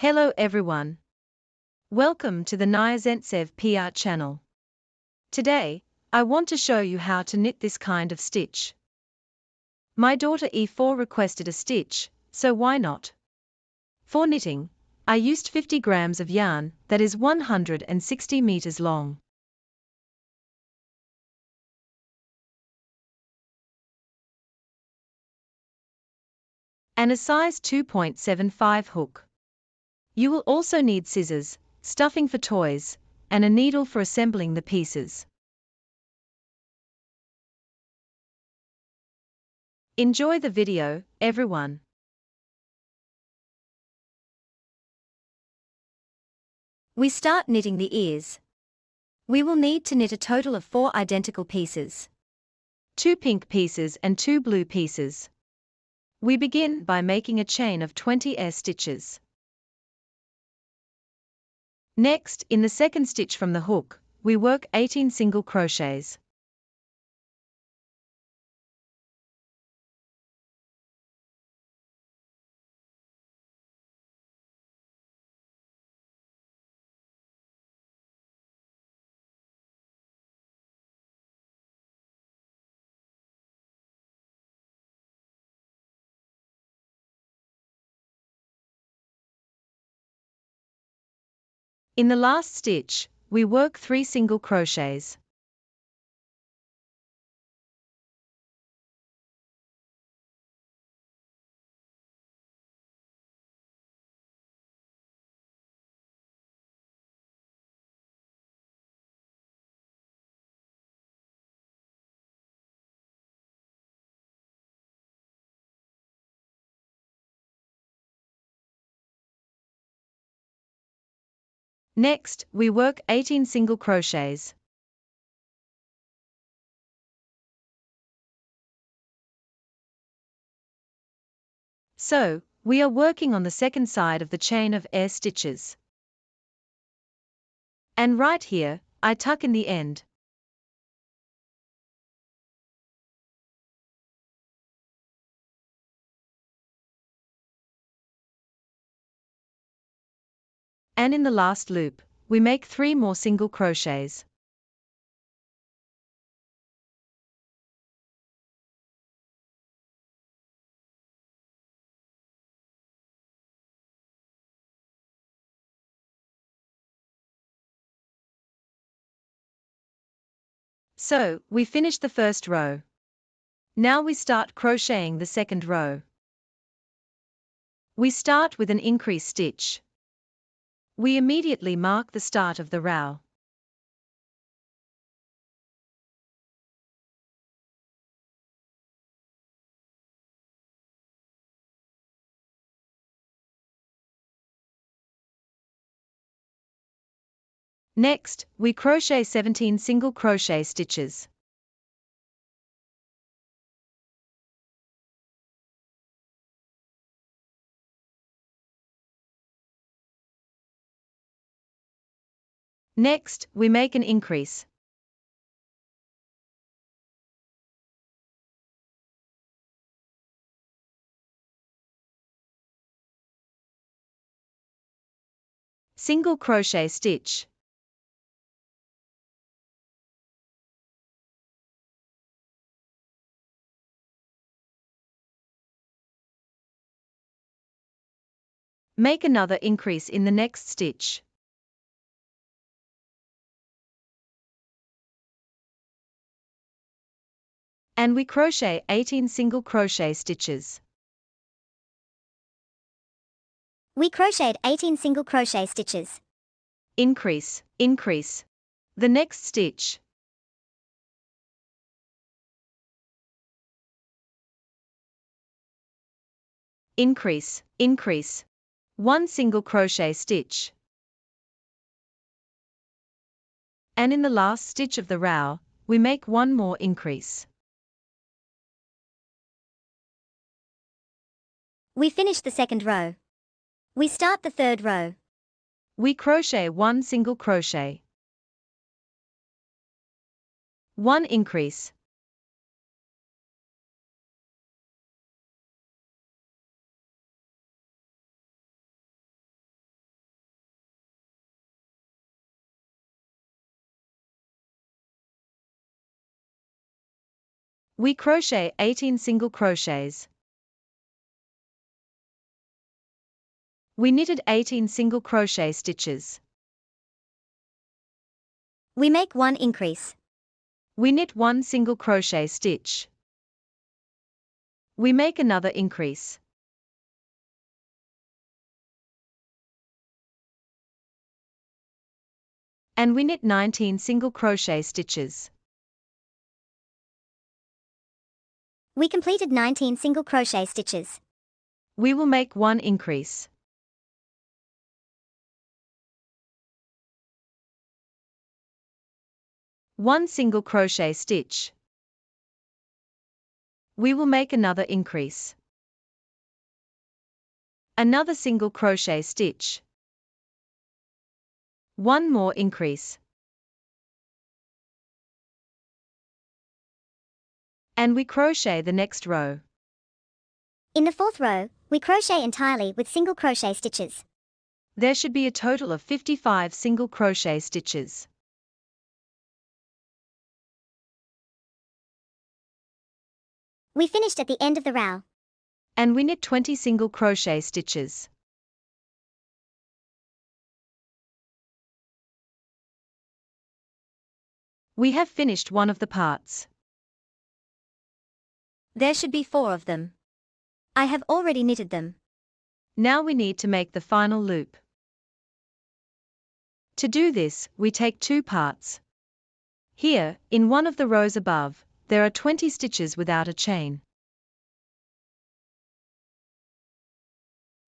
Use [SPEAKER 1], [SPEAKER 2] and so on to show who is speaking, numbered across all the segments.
[SPEAKER 1] Hello everyone. Welcome to the Naya Zentsev PR channel. Today, I want to show you how to knit this kind of stitch. My daughter E4 requested a stitch, so why not? For knitting, I used 50 grams of yarn that is 160 meters long. And a size 2.75 hook. You will also need scissors, stuffing for toys, and a needle for assembling the pieces. Enjoy the video, everyone. We start knitting the ears. We will need to knit a total of 4 identical pieces. 2 pink pieces and 2 blue pieces. We begin by making a chain of 20 stitches. Next, in the second stitch from the hook, we work 18 single crochets. In the last stitch, we work 3 single crochets. Next, we work 18 single crochets. So, we are working on the second side of the chain of stitches. And right here, I tuck in the end. And in the last loop, we make 3 more single crochets. So, we finish the first row. Now we start crocheting the second row. We start with an increase stitch. We immediately mark the start of the row. Next, we crochet 17 single crochet stitches. Next, we make an increase. Single crochet stitch. Make another increase in the next stitch. And we crochet 18 single crochet stitches.
[SPEAKER 2] We crocheted 18 single crochet stitches.
[SPEAKER 1] Increase, increase. The next stitch. Increase, increase. 1 single crochet stitch. And in the last stitch of the row, we make 1 more increase.
[SPEAKER 2] We finish the second row. We start the third row.
[SPEAKER 1] We crochet 1 single crochet. 1 increase. We crochet 18 single crochets. We knitted 18 single crochet stitches.
[SPEAKER 2] We make 1 increase.
[SPEAKER 1] We knit 1 single crochet stitch. We make another increase. And we knit 19 single crochet stitches.
[SPEAKER 2] We completed 19 single crochet stitches.
[SPEAKER 1] We will make 1 increase. One single crochet stitch. We will make another increase. Another single crochet stitch. One more increase. And we crochet the next row.
[SPEAKER 2] In the 4th row, we crochet entirely with single crochet stitches.
[SPEAKER 1] There should be a total of 55 single crochet stitches.
[SPEAKER 2] We finished at the end of the row.
[SPEAKER 1] And we knit 20 single crochet stitches. We have finished one of the parts.
[SPEAKER 2] There should be 4 of them. I have already knitted them.
[SPEAKER 1] Now we need to make the final loop. To do this, we take 2 parts. Here, in one of the rows above, there are 20 stitches without a chain.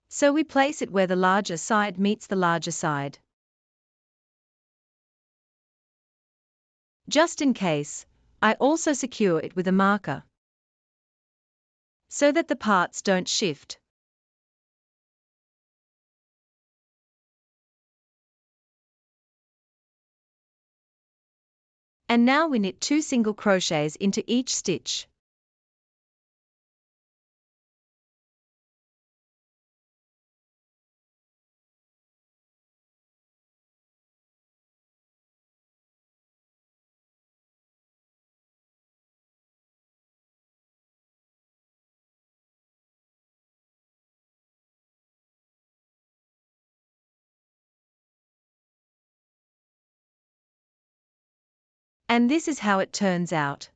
[SPEAKER 1] So we place it where the larger side meets the larger side. Just in case, I also secure it with a marker, so that the parts don't shift. And now we knit 2 single crochets into each stitch. And this is how it turns out.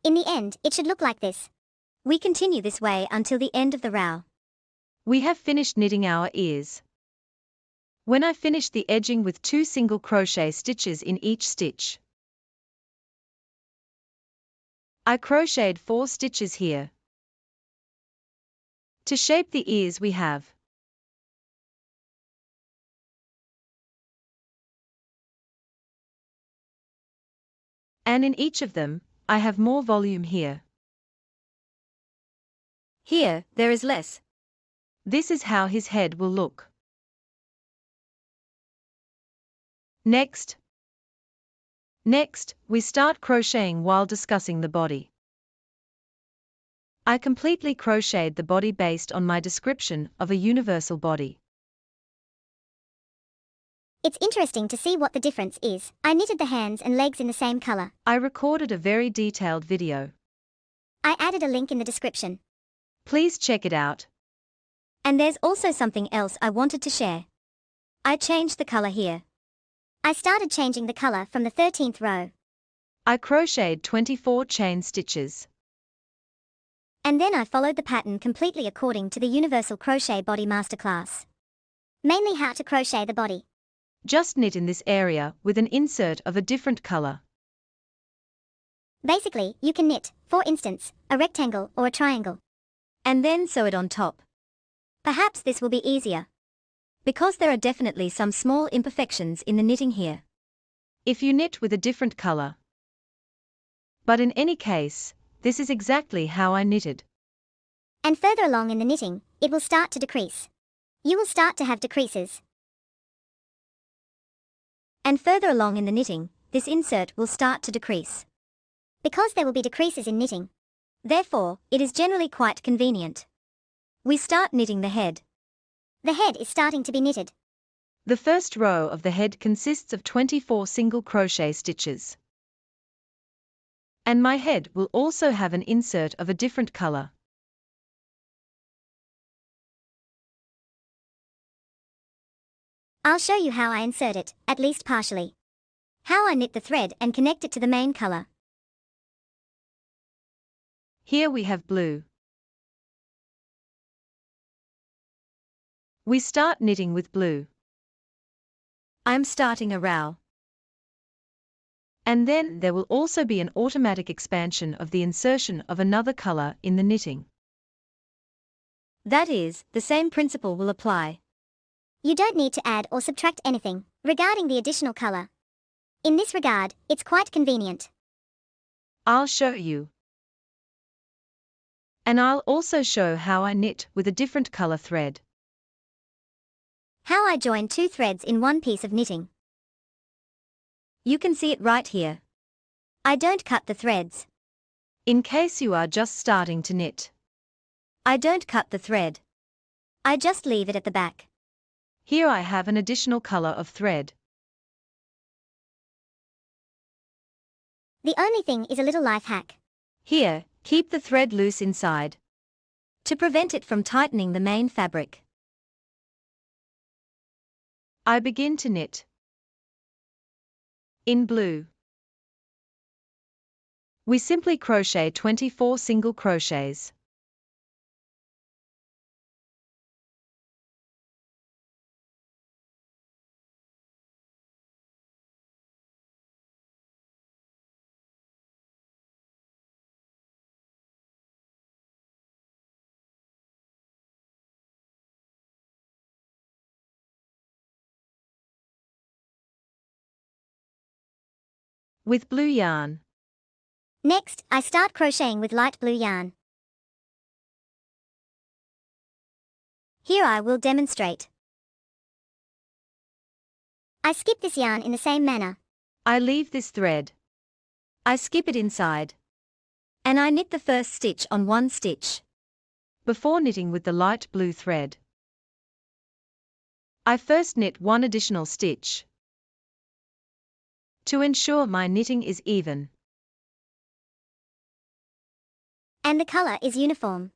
[SPEAKER 2] In the end, it should look like this. We continue this way until the end of the row.
[SPEAKER 1] We have finished knitting our ears. When I finished the edging with 2 single crochet stitches in each stitch, I crocheted 4 stitches here. To shape the ears we have and in each of them, I have more volume here. Here, there is less. This is how his head will look. Next, we start crocheting while discussing the body. I completely crocheted the body based on my description of a universal body.
[SPEAKER 2] It's interesting to see what the difference is. I knitted the hands and legs in the same color.
[SPEAKER 1] I recorded a very detailed video.
[SPEAKER 2] I added a link in the description.
[SPEAKER 1] Please check it out.
[SPEAKER 2] And there's also something else I wanted to share. I changed the color here. I started changing the color from the 13th row.
[SPEAKER 1] I crocheted 24 chain stitches.
[SPEAKER 2] And then I followed the pattern completely according to the Universal Crochet Body Masterclass. Mainly how to crochet the body.
[SPEAKER 1] Just knit in this area with an insert of a different color.
[SPEAKER 2] Basically, you can knit, for instance, a rectangle or a triangle.
[SPEAKER 1] And then sew it on top.
[SPEAKER 2] Perhaps this will be easier.
[SPEAKER 1] Because there are definitely some small imperfections in the knitting here. If you knit with a different color. But in any case, this is exactly how I knitted.
[SPEAKER 2] And further along in the knitting, it will start to decrease. You will start to have decreases.
[SPEAKER 1] And further along in the knitting,
[SPEAKER 2] this insert will start to decrease. Because there will be decreases in knitting. Therefore, it is generally quite convenient. We start knitting the head. The head is starting to be knitted.
[SPEAKER 1] The first row of the head consists of 24 single crochet stitches. And my head will also have an insert of a different color.
[SPEAKER 2] I'll show you how I insert it, at least partially. How I knit the thread and connect it to the main color.
[SPEAKER 1] Here we have blue. We start knitting with blue. I'm starting a row. And then there will also be an automatic expansion of the insertion of another color in the knitting. That is, the same principle will apply.
[SPEAKER 2] You don't need to add or subtract anything regarding the additional color. In this regard, it's quite convenient.
[SPEAKER 1] I'll show you. And I'll also show how I knit with a different color thread.
[SPEAKER 2] How I join two threads in one piece of knitting.
[SPEAKER 1] You can see it right here.
[SPEAKER 2] I don't cut the threads.
[SPEAKER 1] In case you are just starting to knit. I don't cut the thread.
[SPEAKER 2] I just leave it at the back.
[SPEAKER 1] Here I have an additional color of thread.
[SPEAKER 2] The only thing is a little life hack.
[SPEAKER 1] Here, keep the thread loose inside. To prevent it from tightening the main fabric. I begin to knit. In blue. We simply crochet 24 single crochets. With blue yarn.
[SPEAKER 2] Next, I start crocheting with light blue yarn. Here I will demonstrate. I skip this yarn in the same manner.
[SPEAKER 1] I leave this thread. I skip it inside. And I knit the first stitch on one stitch. Before knitting with the light blue thread. I first knit one additional stitch. To ensure my knitting is even.
[SPEAKER 2] And the color is uniform.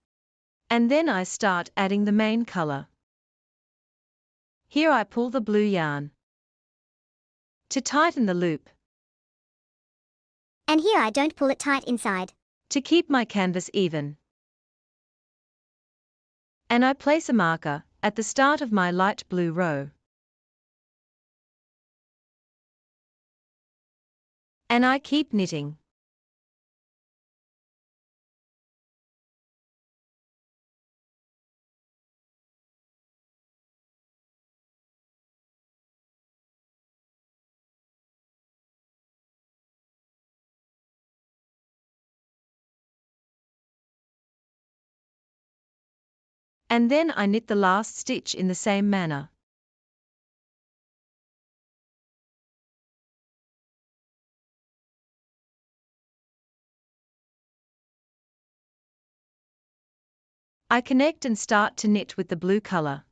[SPEAKER 1] And then I start adding the main color. Here I pull the blue yarn. To tighten the loop.
[SPEAKER 2] And here I don't pull it tight inside.
[SPEAKER 1] To keep my canvas even. And I place a marker at the start of my light blue row. And I keep knitting. And then I knit the last stitch in the same manner. I connect and start to knit with the blue color.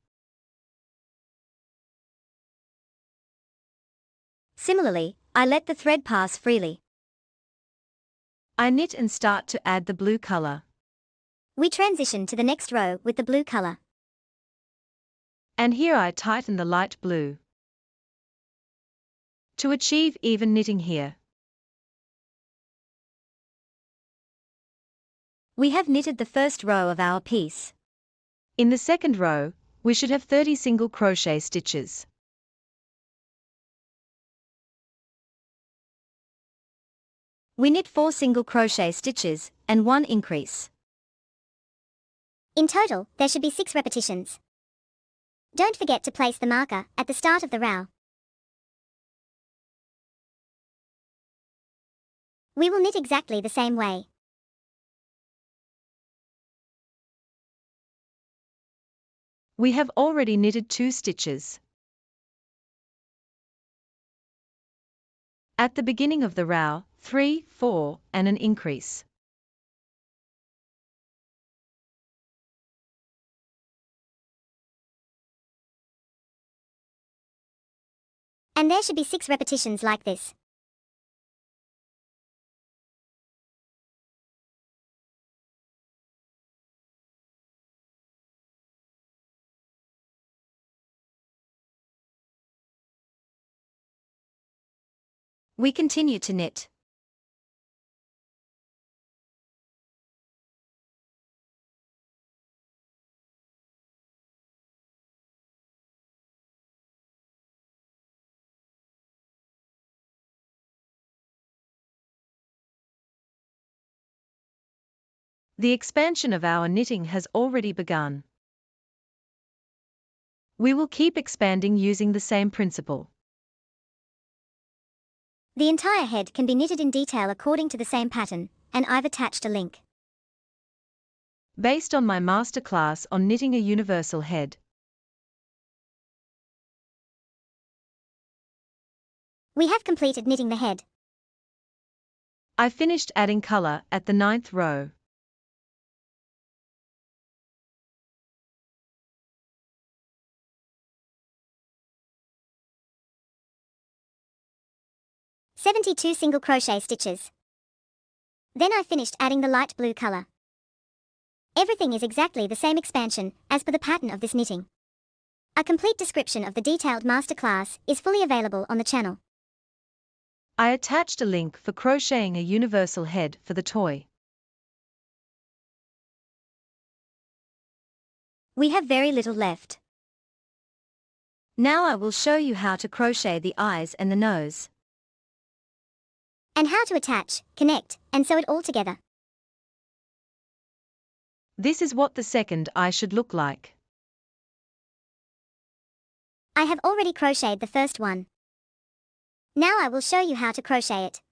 [SPEAKER 2] Similarly, I let the thread pass freely.
[SPEAKER 1] I knit and start to add the blue color.
[SPEAKER 2] We transition to the next row with the blue color.
[SPEAKER 1] And here I tighten the light blue. To achieve even knitting here. We have knitted the first row of our piece. In the second row, we should have 30 single crochet stitches. We knit 4 single crochet stitches and 1 increase.
[SPEAKER 2] In total, there should be 6 repetitions. Don't forget to place the marker at the start of the row. We will knit exactly the same way.
[SPEAKER 1] We have already knitted 2 stitches. At the beginning of the row, 3, 4, and an increase.
[SPEAKER 2] And there should be 6 repetitions like this.
[SPEAKER 1] We continue to knit. The expansion of our knitting has already begun. We will keep expanding using the same principle.
[SPEAKER 2] The entire head can be knitted in detail according to the same pattern, and I've attached a link.
[SPEAKER 1] Based on my masterclass on knitting a universal head.
[SPEAKER 2] We have completed knitting the head.
[SPEAKER 1] I finished adding color at the 9th row.
[SPEAKER 2] "72 single crochet stitches. Then I finished adding the light blue color. Everything is exactly the same expansion as per the pattern of this knitting. A complete description of the detailed masterclass is fully available on the channel.
[SPEAKER 1] I attached a link for crocheting a universal head for the toy.
[SPEAKER 2] We have very little left.
[SPEAKER 1] Now I will show you how to crochet the eyes and the nose.
[SPEAKER 2] And how to attach, connect, and sew it all together.
[SPEAKER 1] This is what the second eye should look like.
[SPEAKER 2] I have already crocheted the first one. Now I will show you how to crochet it.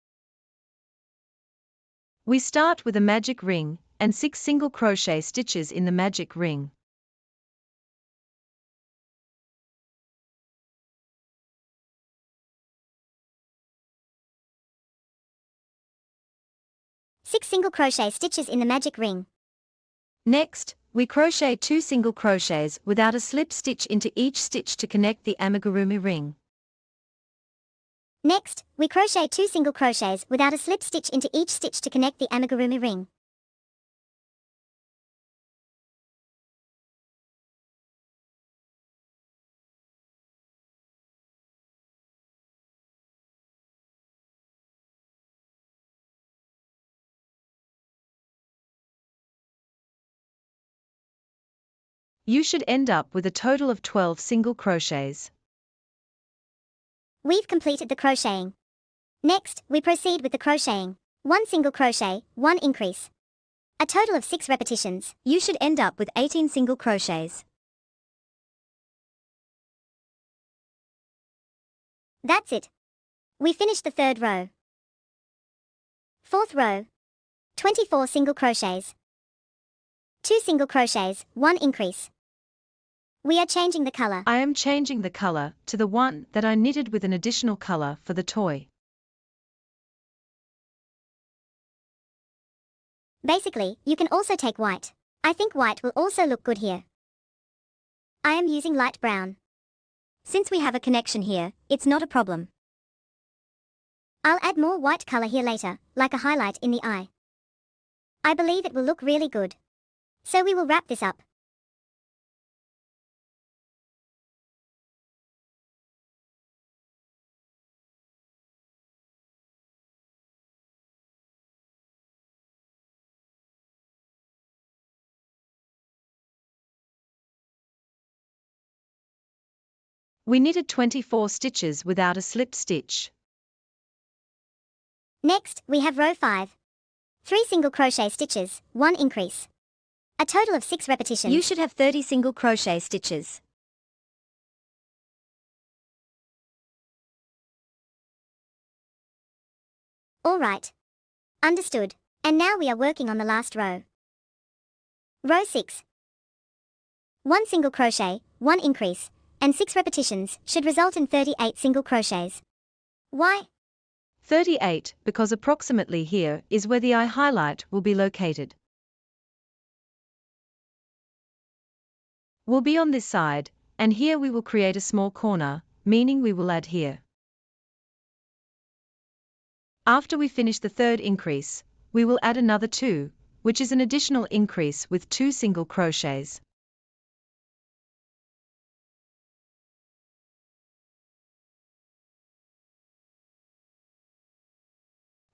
[SPEAKER 1] We start with a magic ring and 6 single crochet stitches in the magic ring.
[SPEAKER 2] Six single crochet stitches in the magic ring.
[SPEAKER 1] Next, we crochet 2 single crochets without a slip stitch into each stitch to connect the amigurumi ring.
[SPEAKER 2] Next, we crochet 2 single crochets without a slip stitch into each stitch to connect the amigurumi ring.
[SPEAKER 1] You should end up with a total of 12 single crochets.
[SPEAKER 2] We've completed the crocheting. Next, we proceed with the crocheting. 1 single crochet, 1 increase. A total of 6 repetitions.
[SPEAKER 1] You should end up with 18 single crochets.
[SPEAKER 2] That's it. We finished the 3rd row. 4th row. 24 single crochets. 2 single crochets, 1 increase. We are changing the color.
[SPEAKER 1] I am changing the color to the one that I knitted with an additional color for the toy.
[SPEAKER 2] Basically, you can also take white. I think white will also look good here. I am using light brown.
[SPEAKER 1] Since we have a connection here, it's not a problem.
[SPEAKER 2] I'll add more white color here later, like a highlight in the eye. I believe it will look really good. So we will wrap this up.
[SPEAKER 1] We knitted 24 stitches without a slip stitch.
[SPEAKER 2] Next, we have row 5. 3 single crochet stitches, 1 increase. A total of 6 repetitions.
[SPEAKER 1] You should have 30 single crochet stitches.
[SPEAKER 2] Alright. Understood. And now we are working on the last row. Row 6. 1 single crochet, 1 increase, and 6 repetitions should result in 38 single crochets. Why?
[SPEAKER 1] 38, because approximately here is where the eye highlight will be located. Will be on this side, and here we will create a small corner, meaning we will add here. After we finish the third increase, we will add another 2, which is an additional increase with 2 single crochets.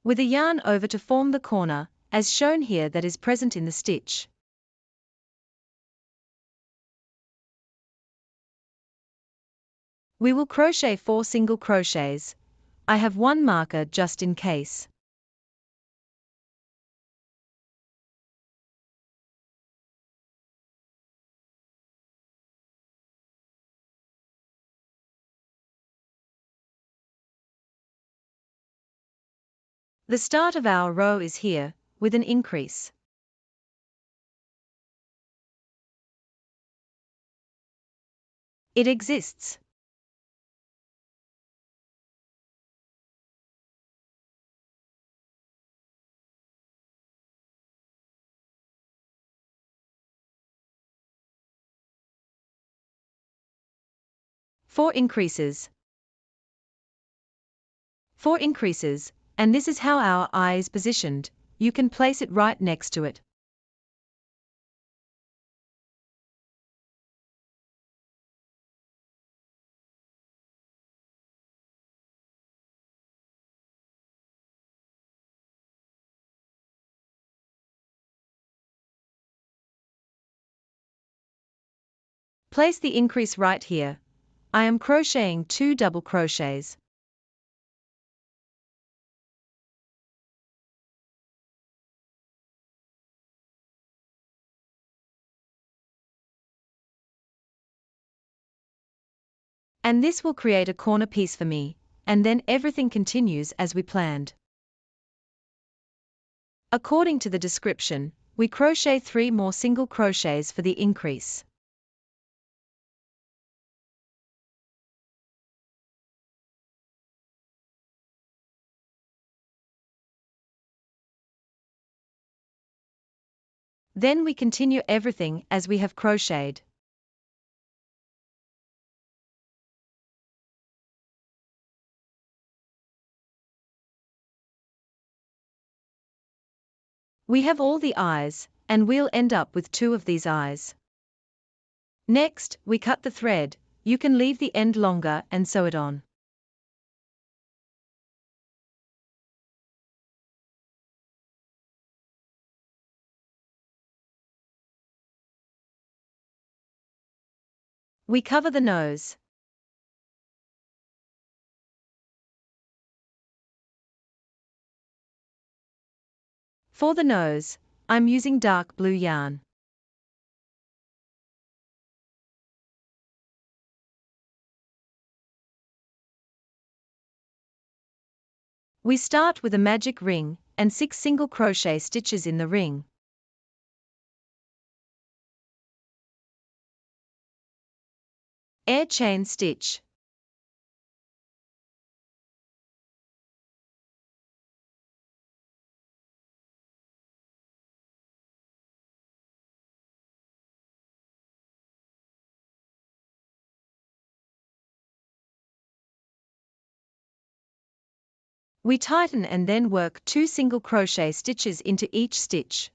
[SPEAKER 1] With a yarn over to form the corner, as shown here that is present in the stitch. We will crochet 4 single crochets. I have one marker just in case. The start of our row is here, with an increase. It exists. Four increases. 4 increases, and this is how our eye is positioned. You can place it right next to it. Place the increase right here. I am crocheting 2 double crochets. And this will create a corner piece for me, and then everything continues as we planned. According to the description, we crochet 3 more single crochets for the increase. Then we continue everything as we have crocheted. We have all the eyes, and we'll end up with 2 of these eyes. Next, we cut the thread. You can leave the end longer and sew it on. We cover the nose. For the nose, I'm using dark blue yarn. We start with a magic ring and 6 single crochet stitches in the ring. Air chain stitch. We tighten and then work 2 single crochet stitches into each stitch.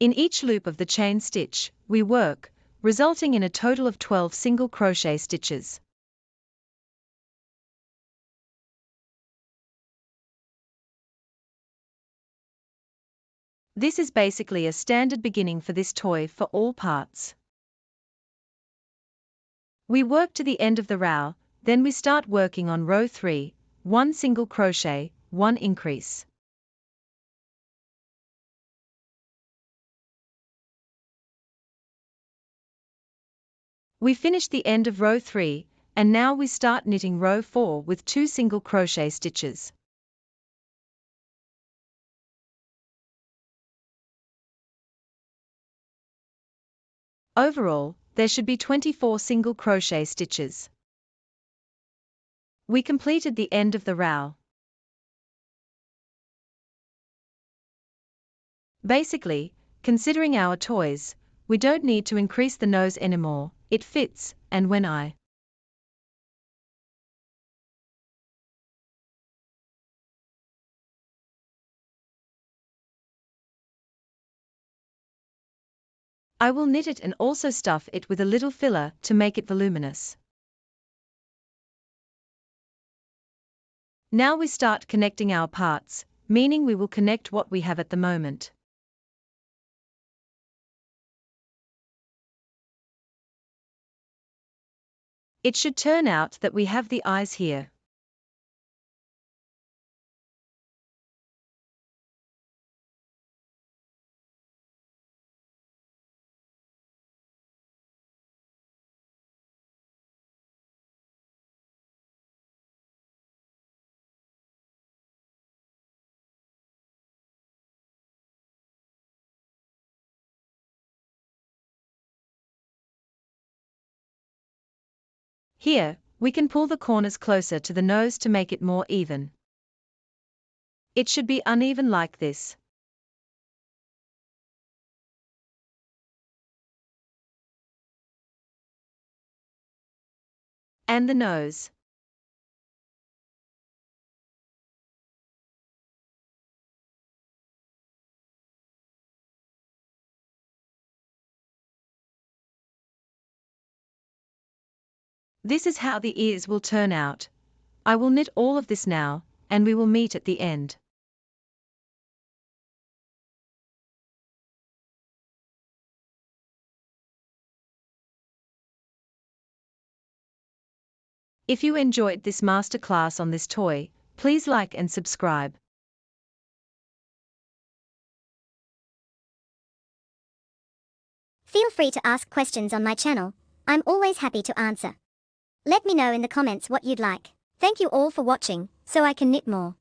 [SPEAKER 1] In each loop of the chain stitch, we work, resulting in a total of 12 single crochet stitches. This is basically a standard beginning for this toy for all parts. We work to the end of the row, then we start working on row 3, 1 single crochet, 1 increase. We finish the end of row 3, and now we start knitting row 4 with 2 single crochet stitches. Overall, there should be 24 single crochet stitches. We completed the end of the row. Basically, considering our toys, we don't need to increase the nose anymore, it fits, and when I will knit it and also stuff it with a little filler to make it voluminous. Now we start connecting our parts, meaning we will connect what we have at the moment. It should turn out that we have the eyes here. Here, we can pull the corners closer to the nose to make it more even. It should be uneven like this. And the nose. This is how the ears will turn out. I will knit all of this now, and we will meet at the end. If you enjoyed this masterclass on this toy, please like and subscribe.
[SPEAKER 2] Feel free to ask questions on my channel. I'm always happy to answer. Let me know in the comments what you'd like. Thank you all for watching, so I can knit more.